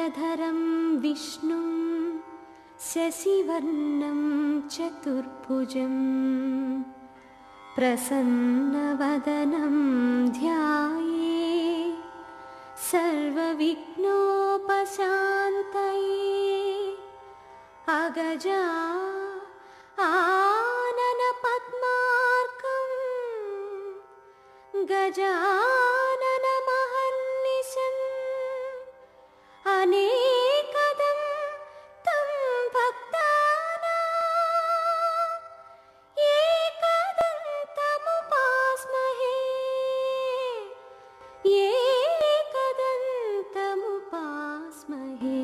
शुक्लाम्बरधरं विष्णुं शशिवर्णं चतुर्भुजं प्रसन्नवदनं ध्याये सर्वविघ्नोपशान्तये अगजा आनन पद्मार्कं गजानन महर्निशम् अनेकदं तं भक्तानां एकदन्तमुपास्महे एकदन्तमुपास्महे।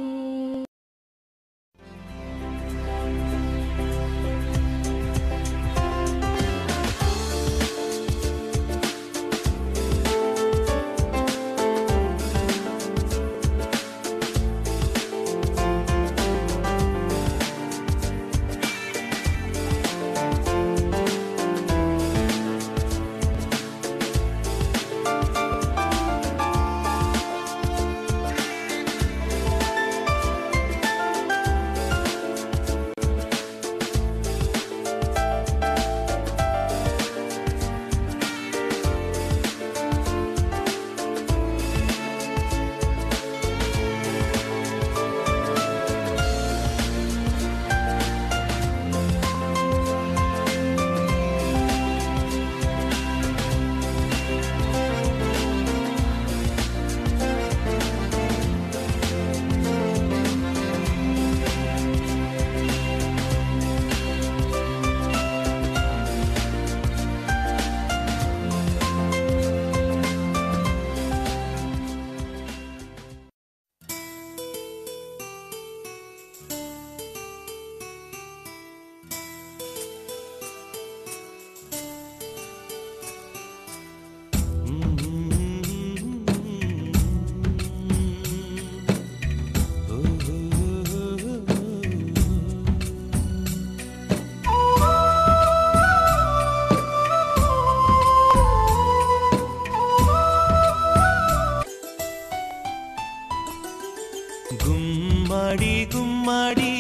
గుమ్మడి గుమ్మడి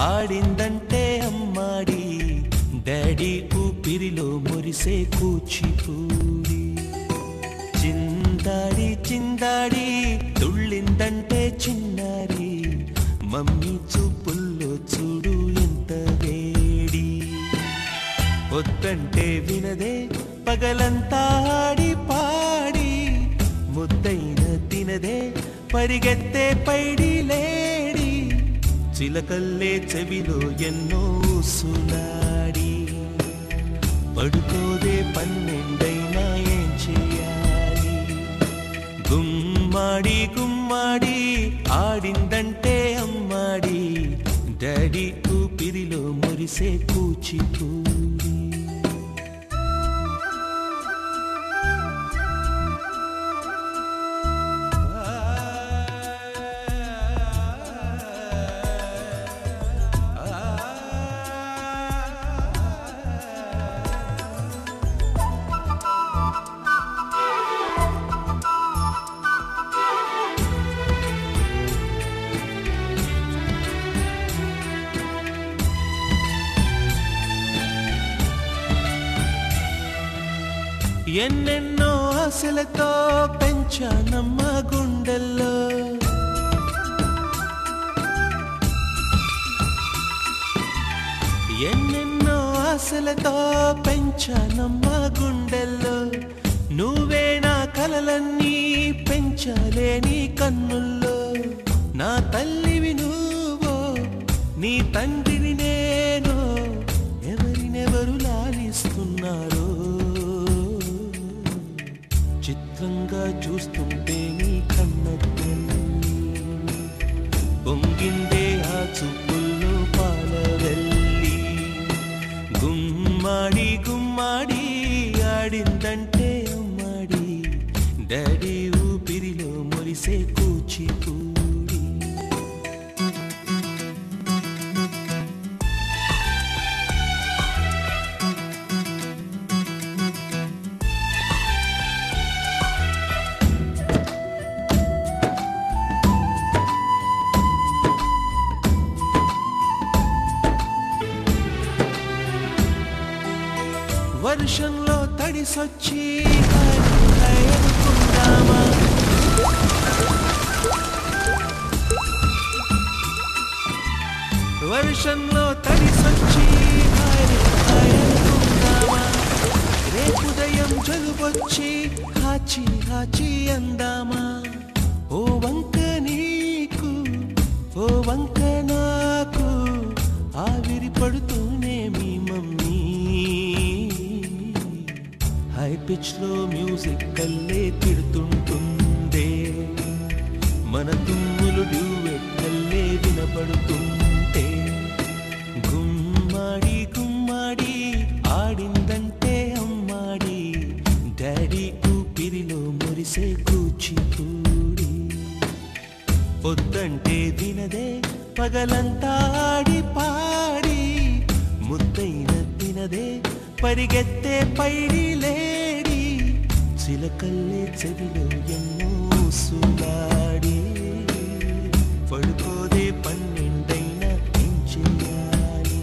ఆడిందంటే అమ్మాడి డాడీ ఊపిరిలో మురిసే కూచిపూడి చిందాడి చిందాడి తుళ్ళిందంటే చిన్నారి మమ్మీ చూపుల్లో చూడు ఎంత వేడి వద్దంటే వినదే పగలంతా ఆడి పాడి ముద్దైన తినదే పరిగెత్తే పైడి లేడి చిలకల్లే చెవిలో ఎన్నో సులాడి పడుకోదే పన్నెండైనా ఏం చేయాలి గుమ్మాడి గుమ్మాడి ఆడిందంటే అమ్మాడి డాడీ ఊపిరిలో మురిసే కూచిపూడి ఎన్నెన్నో ఆశలతో పెంచానమ్మ గుండెల్లో ఎన్నెన్నో ఆశలతో పెంచానమ్మ గుండెల్లో నువ్వే నా కలలన్నీ పెంచాలే నీ కన్నుల్లో నా తల్లివి నువ్వో నీ తండ్రిని నేను ఎవరినెవరు లాలిస్తున్నారో చిత్రంగా చూస్తుంటే నీ కన్నెత్తి పొంగిందే ఆ చూపుల్లో పాలవెల్లి గుమ్మాడి గుమ్మాడి ఆడిందంటే అమ్మాడి డాడీ ఊపిరిలో మురిసే కూచిపూడి కలిసొచ్చి అనుకుందామా వర్షంలో తడిసొచ్చి అనుకుందామా రేపుదయం జలుబొచ్చి హాచి హాచి అందామా ఓ వంక నీకు ఓ వంక నాకు ఆవిరి పడుతూనే మీ మమ్మీ హై పిచ్ లో మ్యూజిక్ కల్లే తిడుతుంటుందే మన తుమ్ములు డ్యూయెట్ కల్లే వినపడుతుంటే గుమ్మాడి గుమ్మాడి ఆడిందంటే అమ్మాడి డాడీ ఊపిరిలో మురిసే కూచిపూడి పొద్దంటే వినదే పగలంతా ఆడి పాడి ముద్దైన తినదే పరిగెత్తే పైడి లేడి చిలకల్లే చెవిలో ఎన్నో సులాడి పడుకోదే పన్నెండైనా ఏం చేయాలి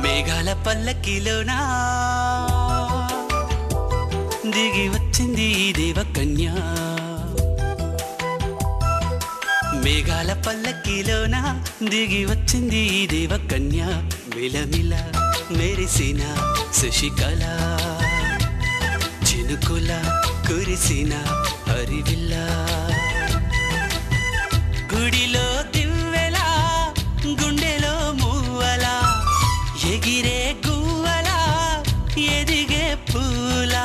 మేఘాల పల్లకిలోనా దిగి వచ్చింది దేవకన్య మేఘాల పల్లకిలోనా దిగి వచ్చింది దేవకన్య మిలమిల మెరిసిన శశికళ చినుకుల కురిసిన హరివిల్ల గుడిలో దివ్వెలా గుండెలో మూవలా ఎగిరే గువ్వలా ఎదిగే పూలా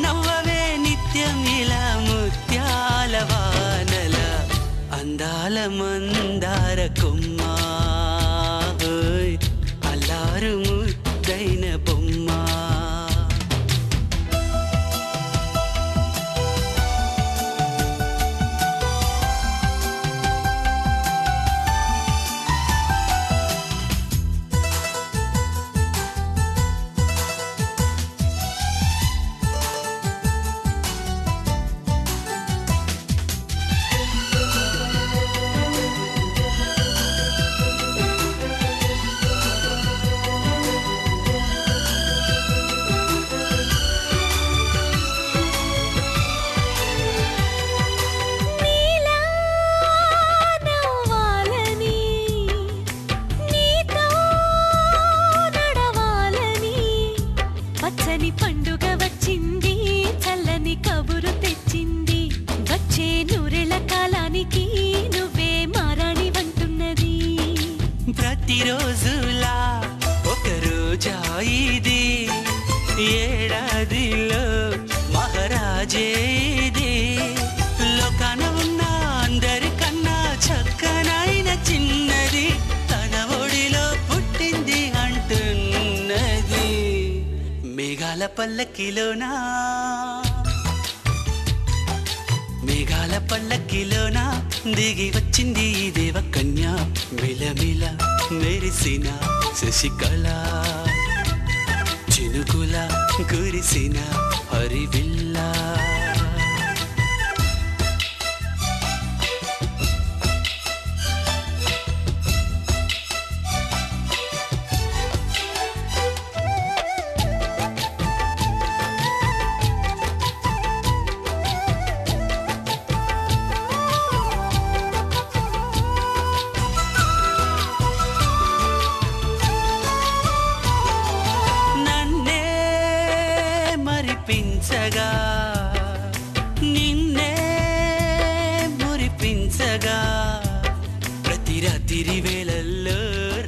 నవ్వవే నిత్యం ఇలా ముత్యాల వానల అందాల మందార కొమ్మ అల్లారు ముద్దైన బొమ్మ రోజులా ఒక రోజా ఇది ఏడాదిలో మహారాజే ఇది లోకాన ఉన్న అందరికన్నా చక్కనైన చిన్నది తన ఒడిలో పుట్టింది అంటున్నది మేఘాల పల్లకిలోనా మేఘాల పల్లకిలోనా దిగి వచ్చింది ఈ దేవకన్య మిలమిల మెరిసిన శశికళ చినుకుల కురిసిన హరివిల్లా నిన్నే మురిపించగా ప్రతి రాత్రి వేళల్లో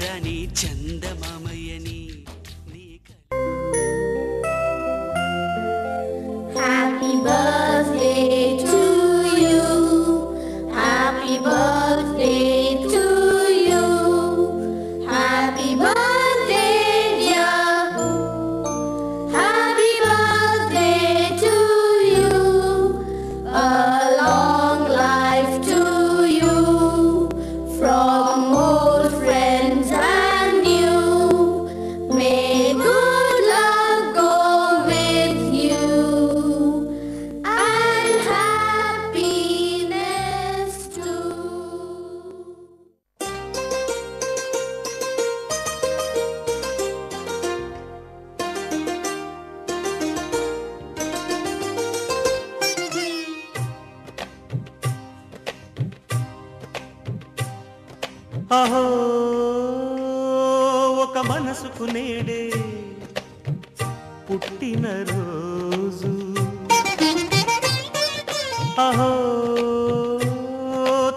రాణి చందమామయ్యని Happy birthday to you. Happy birthday to you. Happy birthday, dear. Happy birthday to you. A long life to you. From old friends and new. May good luck go with you. And happiness too. అహో ఒక మనసుకు నేడే పుట్టిన రోజు అహో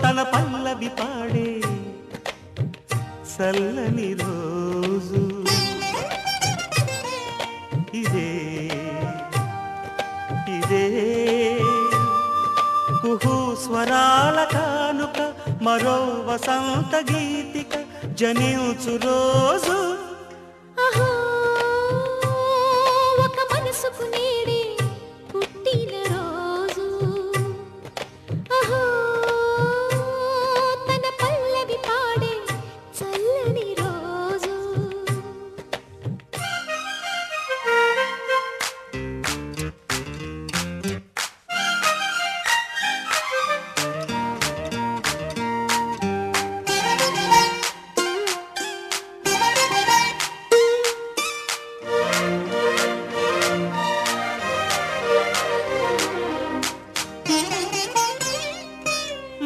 తన పల్లవి పాడే చల్లని రోజు ఇదే ఇదే కుహు స్వరాల కానుక మరో వసంత గీతిక జనించు రోజు అహో ఒక మనసుకు నేడే పుట్టిన రోజు అహో తన పల్లవి పాడే చల్లని రోజు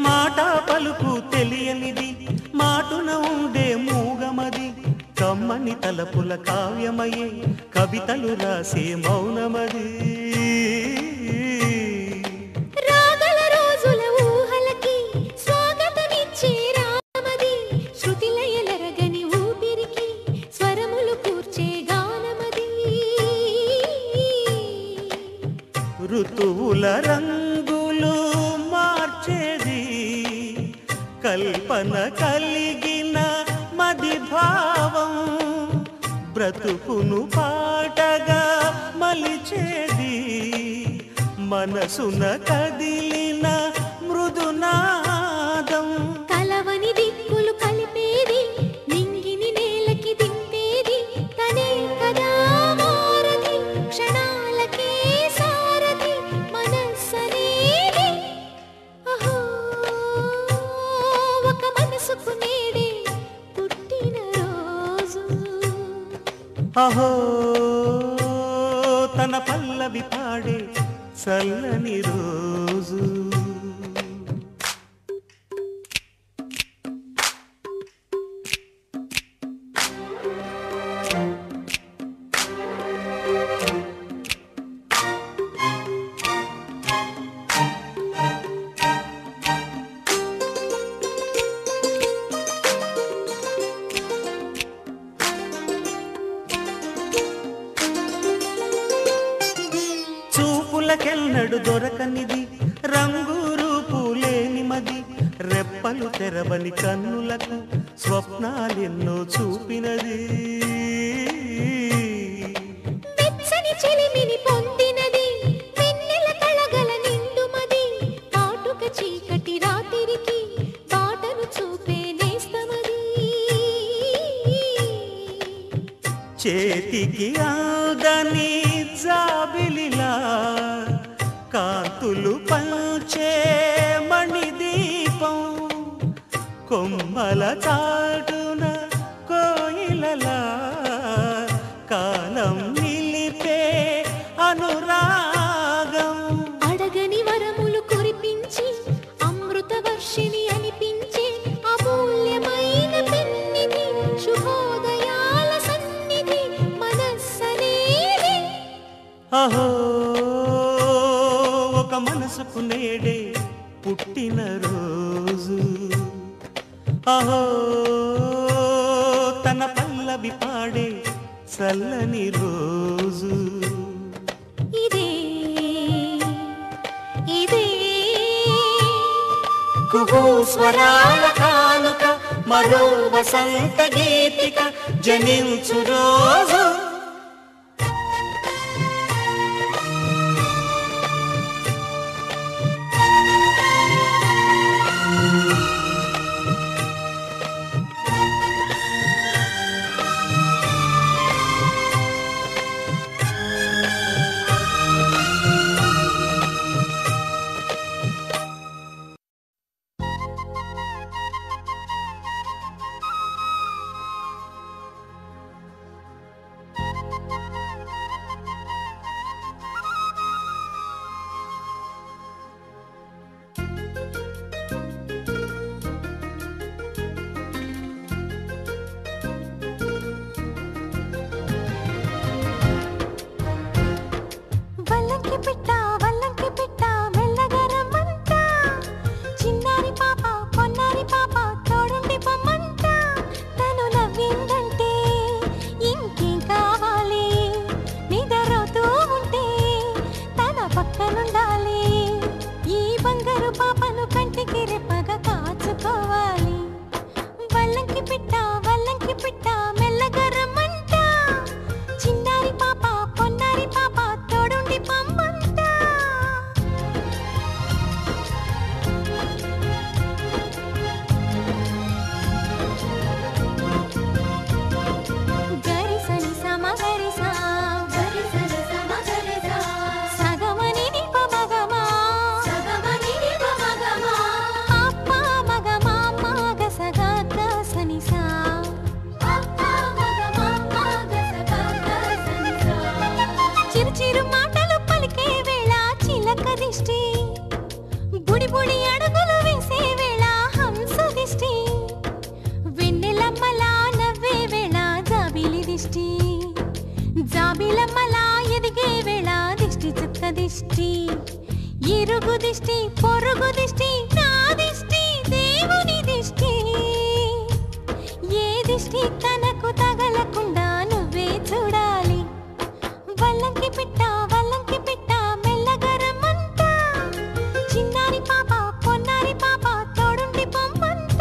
మాట పలుకు తెలియనిది మాటున ఉండే మూగమది కమ్మని తలపుల కావ్యమయే కవితలు రాసే మౌనమది రాగల రోజుల ఊహలకి స్వాగతమిచ్చే రామది శృతిలయలరగని ఊపిరికి స్వరములు కూర్చే గానమది ఋతువుల రంగులు మార్చేది కల్పన కలిగిన మది భావం బ్రతుకును పాటగా మలిచేది మనసున కదిలిన మృదునాదం కలవని దిక్కులు కలిపేది నింగిని నేలకి దింపేది తనే కదా మారది క్షణాలకే సారది మనస్సనేది అహో ఒక మనసుకు నేడే పుట్టిన రోజు అహో తన పల్లవి పాడే చల్లని రోజు ఎన్నడు దొరకనిది రంగు రూపు లేని మది రెప్పలు తెరవని కన్నులకు స్వప్నాలెన్నో చూపినది వెచ్చని చిలిమిని పొందినది వెన్నెల కళగల నిండుమది కాటుక చీకటి రాత్రికి బాటను చూపే నేస్తమది చేతికి ఆదని జాబిలిలా కాంతులు పంచే మణిదీపం కొమ్మల చాటున కోయిలలా కాలం నిలిపే అనురాగం అడగని వరములు కురిపించి అమృత వర్షిణి అనిపించే అమూల్యమైన పెన్నిధి శుభోదయాల సన్నిధి మనస్సనేది అహో ఒక మనసుకు నేడే పుట్టిన రోజు అహో తన పల్లవి పాడే చల్లని రోజు ఇదే ఇదే కుహూ స్వరాల కానుక మరో వసంత గీతిక జనించు రోజు వల్లంకి పిట్ట మెల్లగా రమ్మంట చిన్నారి పాప పొన్నారి పాప తోడుండి పొమ్మంట తను నవ్విందంటే ఇంకేం కావాలి నిద్రపోతూ ఉంటే తన పక్కనుండాలి ఈ బంగారు పాపను కంటికి రెప్పగా కాచుకోవాలి వల్లంకి పిట్ట మెల్లగా రమ్మంట చిన్నారి పాప పొన్నారి పాప తోడుండి పొమ్మంట గరి సని సమ గరి సా గరి సని సమ గరి సా సగమని ని పమగమా సగమని ని పమగమా అప్ప మగమా మగ సగ గ సని సా అప్ప మగమా మగ సగ గ సని సా చిరు చిరు మాటలు పలికే వేళ చిలక దిష్టి బుడి బుడి అడుగులు వేసే వేళ హంస దిష్టి వెన్నెలమ్మలా నవ్వే వేళ జాబిలి దిష్టి జాబిలమ్మలా ఎదిగే వేళ దిష్టి చుక్క దిష్టి ఇరుగు దిష్టి పొరుగు దిష్టి నా దిష్టి దేవుని దిష్టి ఏ దిష్టి తనకు తగలకుండా నువ్వే చూడాలి వల్లంకి పిట్ట మెల్లగా రమ్మంట చిన్నారి పాప పొన్నారి పాప తోడుండి పొమ్మంట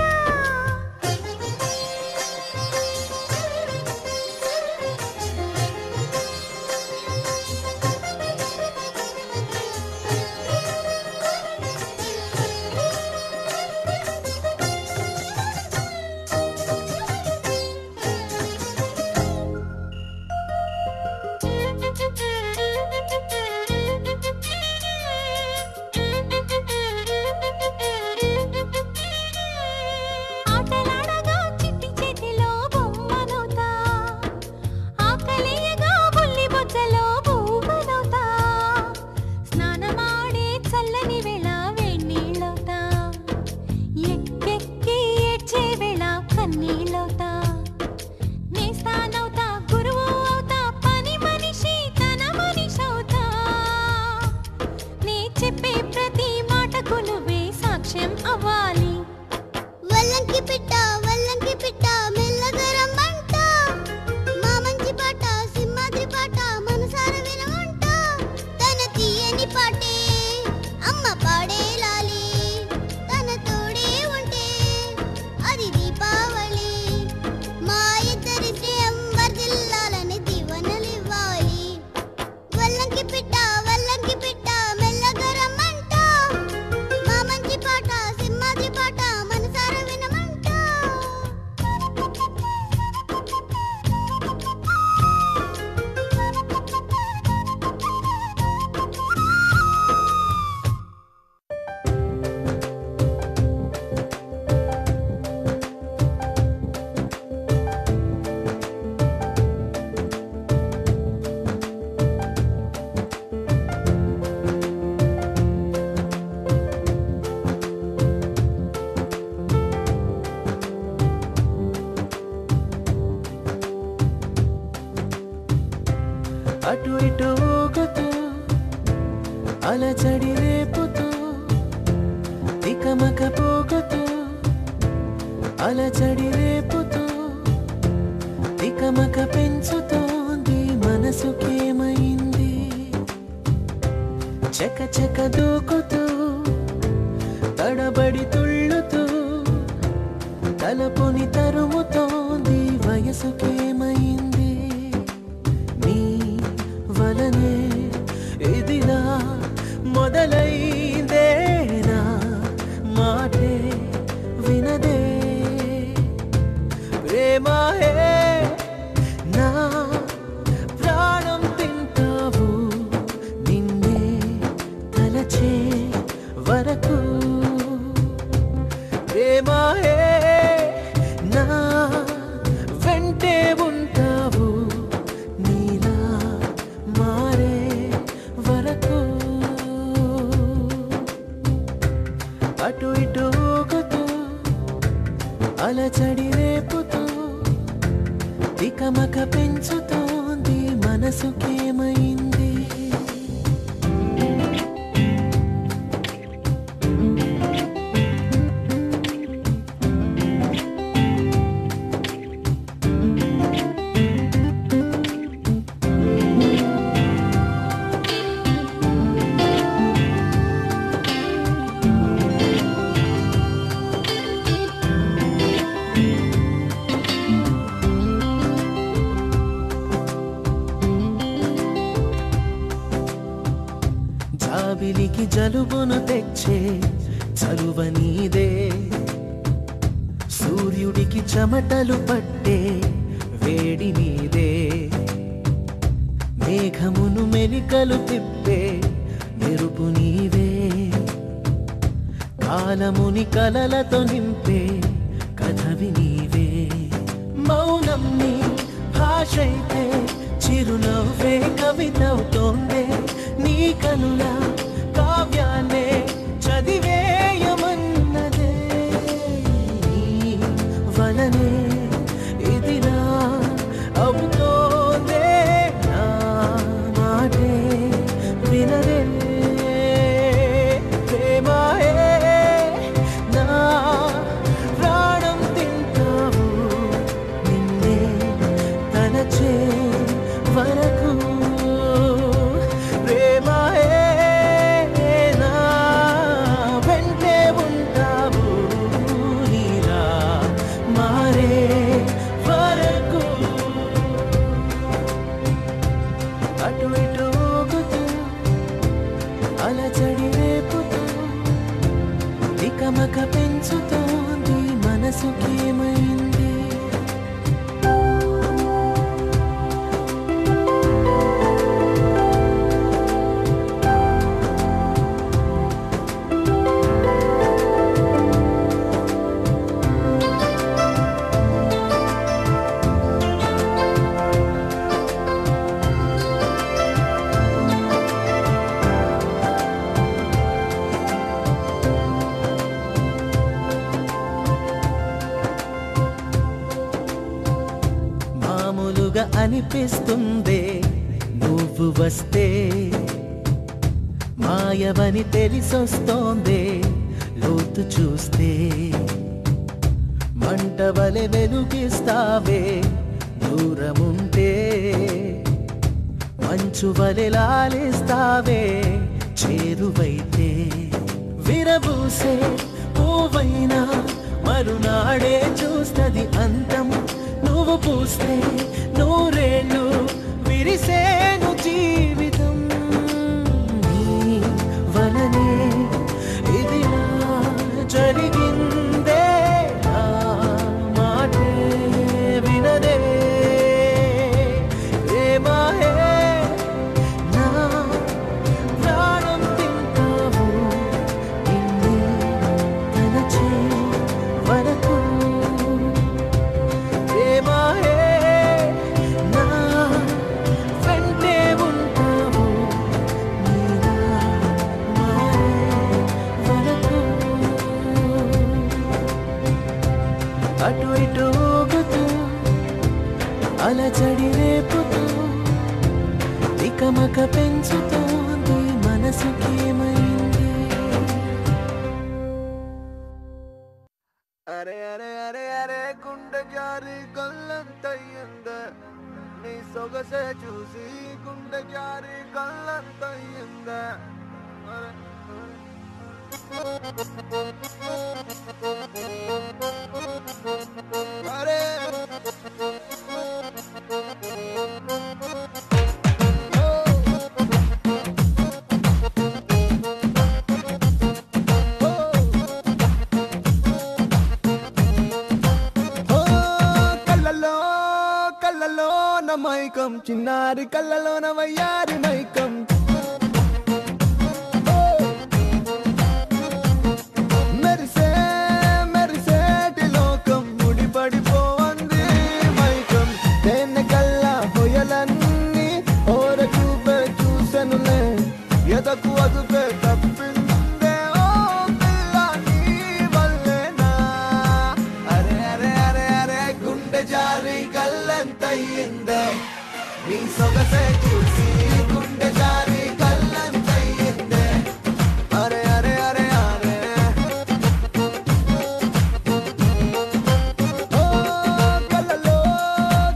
అటు ఇటు ఊగుతూ అలజడి రేపుతూ తికమక పోగుతూ అలజడి రేపుతూ తికమక పెంచుతోంది మనసుకేమైంది చక చక దూకుతూ తడబడి తుళ్ళుతూ తలపుని తరుముతోంది వయసుకేమైంది నీ వలనే ఇదిలా మొదలైందేనా మాటే వినదే ప్రేమాయే నా ప్రాణం తింటావు నిన్నే తలచే వరకు ప్రేమాయే నా వెంటే ఉంటావు నీలా మారే వరకు అటు ఇటు ఊగుతూ అలచడి రేపుతూ తికమక పెంచుతోంది మనసుకేమైంది జాబిలికి జలుబును తెచ్చే చలువ నీదే సూర్యుడికి చెమటలు పట్టే వేడి నీదే మేఘమును మెలికలు తిప్పే మెరుపు నీవే కాలముని కలలతో నింపే కథవి నీవే మౌనం నీ భాషైతే చిరునవ్వే కవితవుతోందే నీ కనుల కావ్యాన్నే చదివేయమన్నదే నీ వలనే ఇదిలా అవుతోందే నా మాటే వినదే ప్రేమాయే నా ప్రాణం తింటావు నిన్నే తలచే వరకు ప్రేమాయే నా వెంటే ఉంటావు నీలా మారే వరకు అటు ఇటు ఊగుతూ అలచడి రేపుతూ తికమక పెంచుతోంది మనసుకేమైంది మామూలుగా అనిపిస్తుందే నువ్వు వస్తే మాయవని తెలిసొస్తోందే లోతు చూస్తే మంటవలె వెలుగిస్తావే దూరముంటే మంచు వలె లాలిస్తావే చేరువైతే విరబూసే పువ్వైనా మరునాడే చూస్తది అంతం నువ్వు పూస్తే నూరేళ్ళు విరిసేను జీవితం నీ వలనే ఇదిలా జరిగిందే నా మాటే వినదే ప్రేమాయే నా ప్రాణం తింటావు నిన్నే తలచే వరకు ప్రేమాయే నా వెంటే ఉంటావు నీలా మారే వరకు అటు ఇటు ఊగుతూ అలచడి రేపుతూ తికమక పెంచుతోంది మనసుకేమైంది. అరే అరే అరే అరే గుండె జారి కళ్ళంతయ్యిందే నీ సొగసే చూసి గుండె జారి కళ్ళంతయ్యిందే. అరే కళ్ళలో నా మైకం చిన్నారి కళ్ళలో నా వయ్యారి మైకం మెరిసే మెరిసేటి లోకం ముడిపడిపోవంది మైకం తేనె కళ్ళ హొయలన్నీ ఓర చూపే చూసెనులే ఎదకు అదుపే తప్పిందే ఓ పిల్ల నీ వల్లేనా. అరే అరే అరే అరే గుండె జారి కళ్ళంతయ్యిందే నీ సొగసే చూసి గుండె జారి కళ్ళంతయ్యిందే. అరే అరే అరే అరే ఓ కళ్ళలో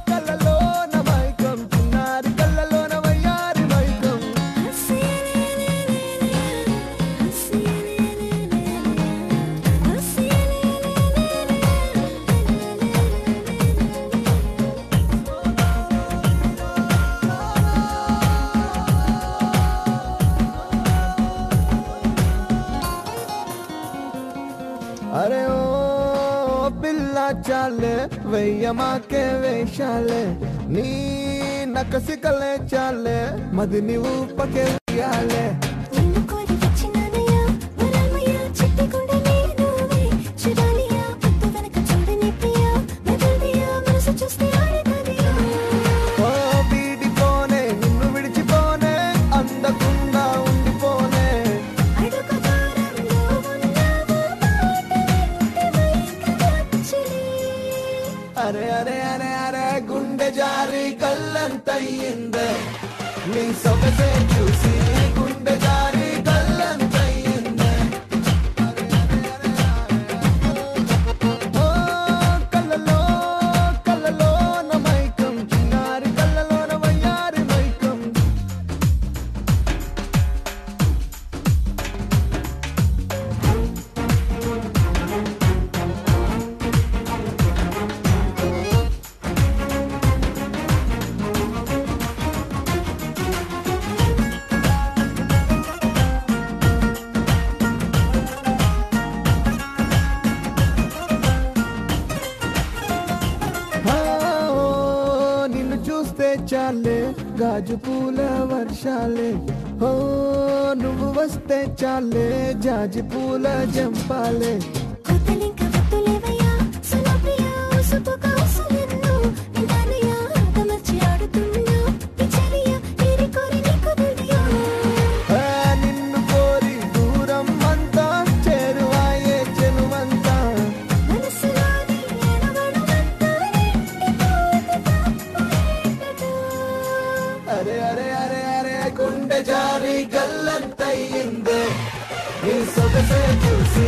కళ్ళలో నా మైకం చిన్నారి కళ్ళలో నా వయ్యారి మైకం. అరే ఓ పిల్ల చాలే వెయ్యమాకే వేషాలే నీ నకసికలే చాలే మది నీవు పకే వేయాలే. ఓ వీడిపోనే నిన్ను విడిచిపోనే అందకుండా ఉండిపోనే. అరే అరే అరే అరే గుండె జారి కళ్ళంతయ్యిందే నీ సొగసే చూసి గుండె జారి కళ్ళంతయ్యిందే. ఓ కళ్ళలో కళ్ళలో నా మైకం చిన్నారి కళ్ళలో నా వయ్యారి మైకం. నిన్ను చూస్తే చాలే గాజు పూల వర్షాలే ఓ నువ్వు వస్తే చాలే జాజి పూల జంపాలే. నిన్ను కోరి దూరం అంతా చేరువాయే చెనుమంతా. అరే అరే అరే అరే గుండె జారి కళ్ళంతయ్యిందే నీ సొగసే చూసి